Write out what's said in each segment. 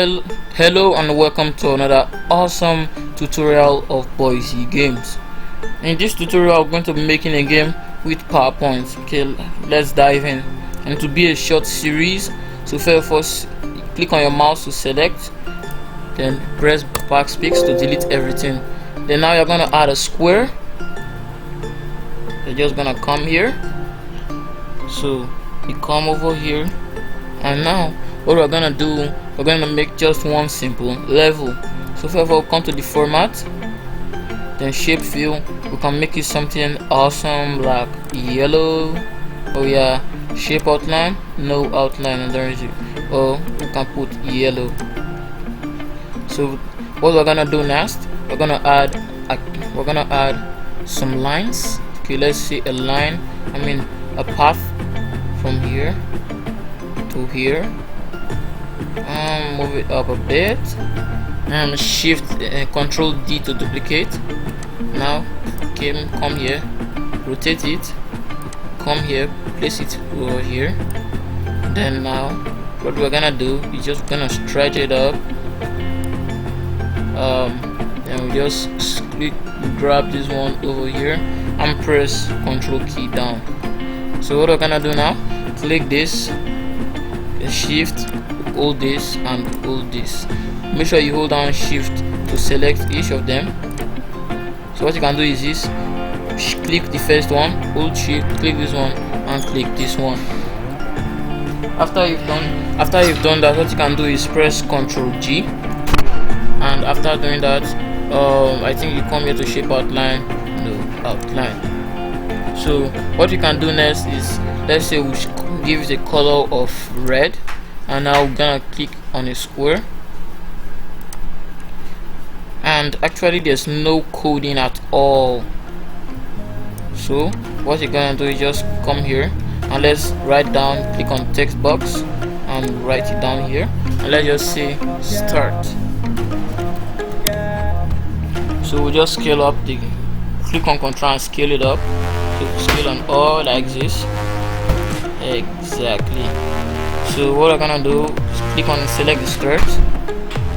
Hello and welcome to another awesome tutorial of Boise Games. In this tutorial I'm going to be making a game with PowerPoint. Okay, let's dive in. And to be a short series, so first click on your mouse to select, then press backspace to delete everything. Then now you're gonna add a square. You're just gonna come here, so you come over here, and now what we're gonna do, we're gonna make just one simple level. So first of all, come to the format, then shape fill. We can make it something awesome like yellow. Oh yeah, shape outline, no outline underneath it, or we can put yellow. So what we're gonna do next, we're gonna add some lines. Okay, let's see a line, a path from here to here. Move it up a bit, and shift control D to duplicate. Now come here, rotate it, come here, place it over here. Then now what we're gonna do is just gonna stretch it up, and we just grab this one over here and press control key down. So what we're gonna do now, click this, shift, hold this and hold this. Make sure you hold down shift to select each of them. So what you can do is this: click the first one, hold shift, click this one, and click this one. After you've done that, what you can do is press Ctrl G, and after doing that, I think you come here to shape outline, no outline. So what you can do next is, let's say we give it a color of red, and now we're gonna click on a square, and actually there's no coding at all. So what you're gonna do is just come here and let's write down, click on text box and write it down here, and let's just say start. So we just scale up click on control and scale it up to scale on all like this. Exactly. So what I'm gonna do is click on select the start,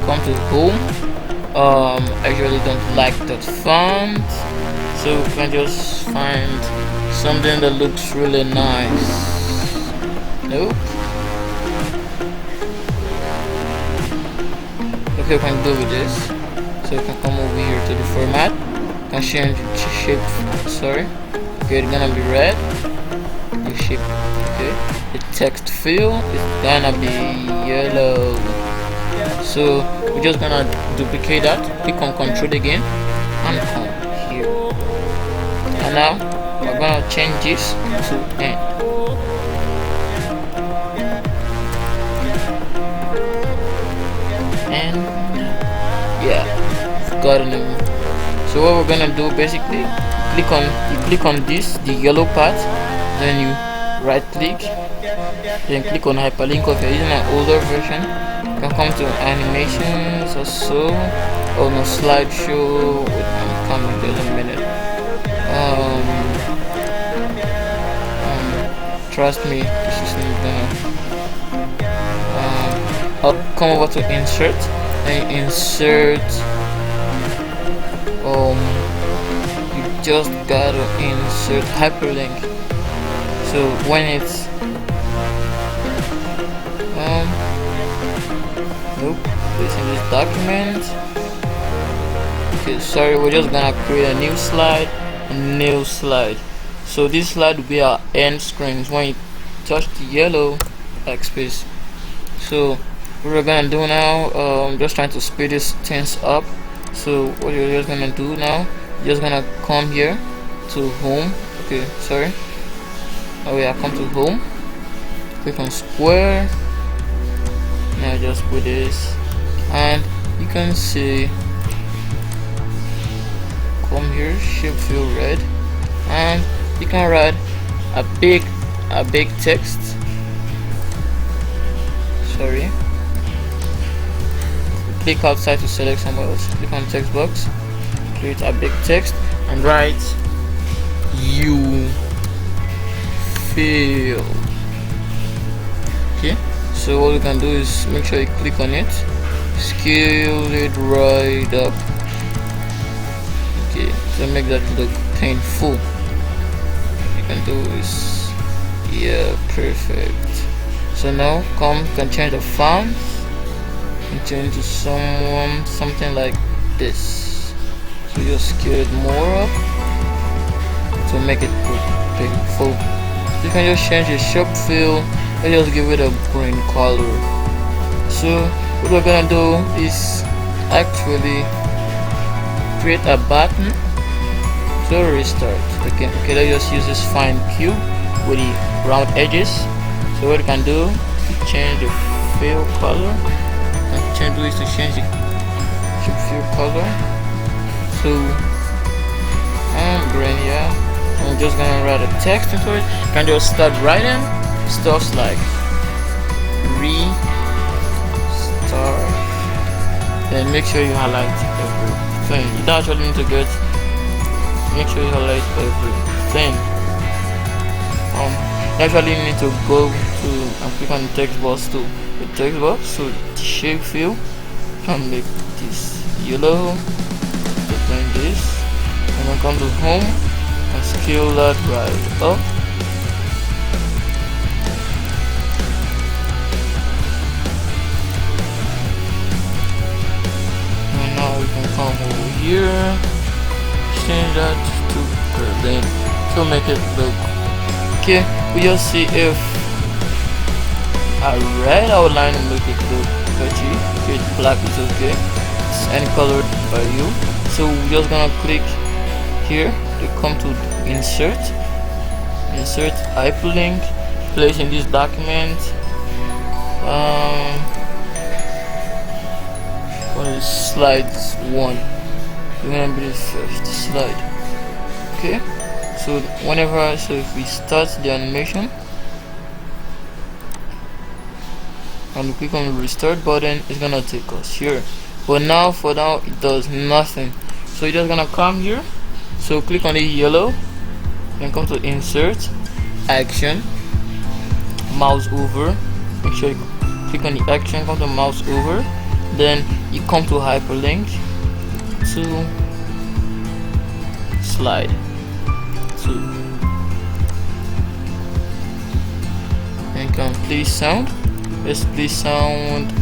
come to home. I really don't like that font, so we can just find something that looks really nice. Nope. Okay, we can go with this. So you can come over here to the format, you can change shape. Sorry. Okay, it's gonna be red. The shape. Okay. The text fill is gonna be yellow. So we're just gonna duplicate that, click on Control again, and come here. And now we're gonna change this to N. And yeah, got it. So what we're gonna do, basically, click on this, the yellow part, then you right click, then click on hyperlink. If you're using an older version, you can come to animations or so, or no, slideshow. I'm coming there in a minute. Trust me, this is not gonna. I'll come over to insert, and insert. You just gotta insert hyperlink. So when it's nope, this in this document. Okay, sorry, we're just gonna create a new slide, So this slide will be our end screens when you touch the yellow backspace. So what we're gonna do now, I'm just trying to speed these things up. So what you're just gonna do now, you're just gonna come here to home. Okay, sorry. Oh yeah, come to home, click on square. Now just put this, and you can see, come here, shape fill red, and you can write a big text. Sorry. Click outside to select somewhere else. Click on text box, create a big text, and write "you fail." Okay. So what you can do is make sure you click on it, scale it right up. Okay, to make that look painful, you can do is, yeah, perfect. So now you can change the font and change to something like this. So just scale it more up to make it look painful. You can just change the shape fill and just give it a green color. So what we're gonna do is actually create a button to restart. Okay, let's just use this fine cube with the round edges. So what you can do, change the fill color and change ways to change the fill color to green. Yeah, I'm just gonna write a text into it. You can just start writing stuff like restart, then make sure you highlight everything. You don't actually need to make sure you highlight everything. You actually need to go to and click on the text box to the text box, so the shape fill and make this yellow, then this, and then come to home and scale that right up. And now we can come over here, change that to Berlin to make it look okay. We just see if a red outline will make it look patchy. Okay, black is okay. It's any colored by you. So we're just gonna click here to come to insert hyperlink, place in this document. What is slides 1? We're gonna be the first slide. Okay, so if we start the animation and we click on the restart button, it's gonna take us here, but for now it does nothing. So you're just gonna come here, so click on the yellow and come to insert action, mouse over, make sure you click on the action, come to mouse over, then you come to hyperlink to slide 2 and can play sound. Let's play sound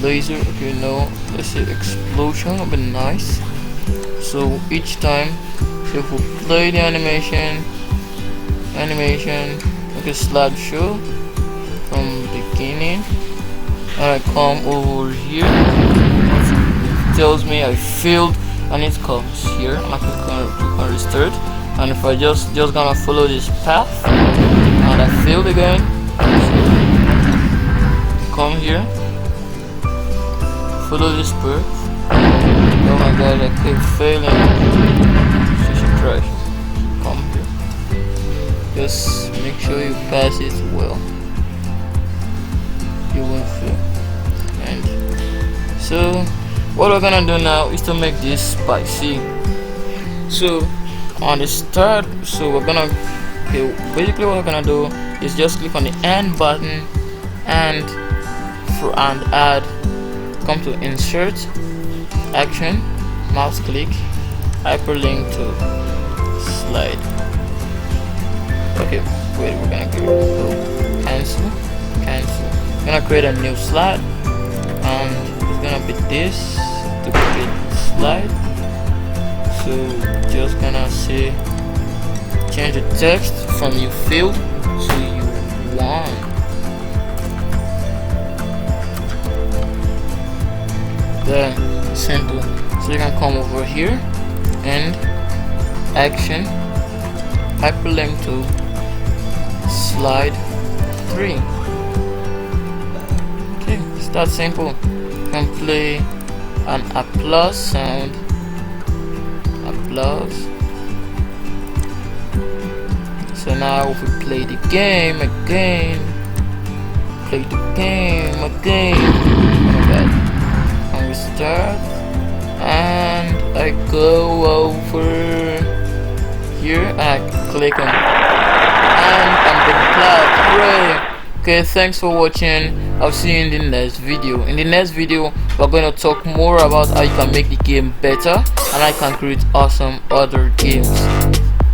laser. Okay, no, let's say explosion would be nice. So each time if we play the animation, okay, slideshow from beginning, and I come over here, it tells me I failed, and it comes here, and I click on restart, and if I just gonna follow this path and I failed again, so come here, follow this path. Oh my god, I keep failing. So you should try. Come here, just make sure you pass it well, you won't fail. And so what we're gonna do now is to make this spicy. So on the start, so we're gonna, okay, basically what we're gonna do is just click on the end button and add, come to insert action, mouse click, hyperlink to slide. Okay, wait, we're gonna go cancel. We're gonna create a new slide, and it's gonna be this to create slide. So just gonna say change the text from you failed to you won. Then simple. So you can come over here and action, hyperlink to slide 3. Okay, it's that simple. You can play an applause sound. Applause. So now if we play the game again, and we start, and I go over here and I click on, and I'm gonna clap. Hooray! Okay, thanks for watching. I'll see you in the next video. In the next video, we're going to talk more about how you can make the game better and I can create awesome other games.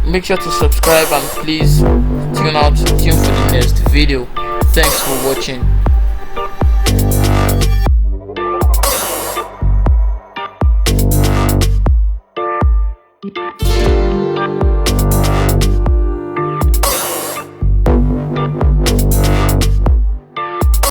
Make sure to subscribe and please tune for the next video. Thanks for watching.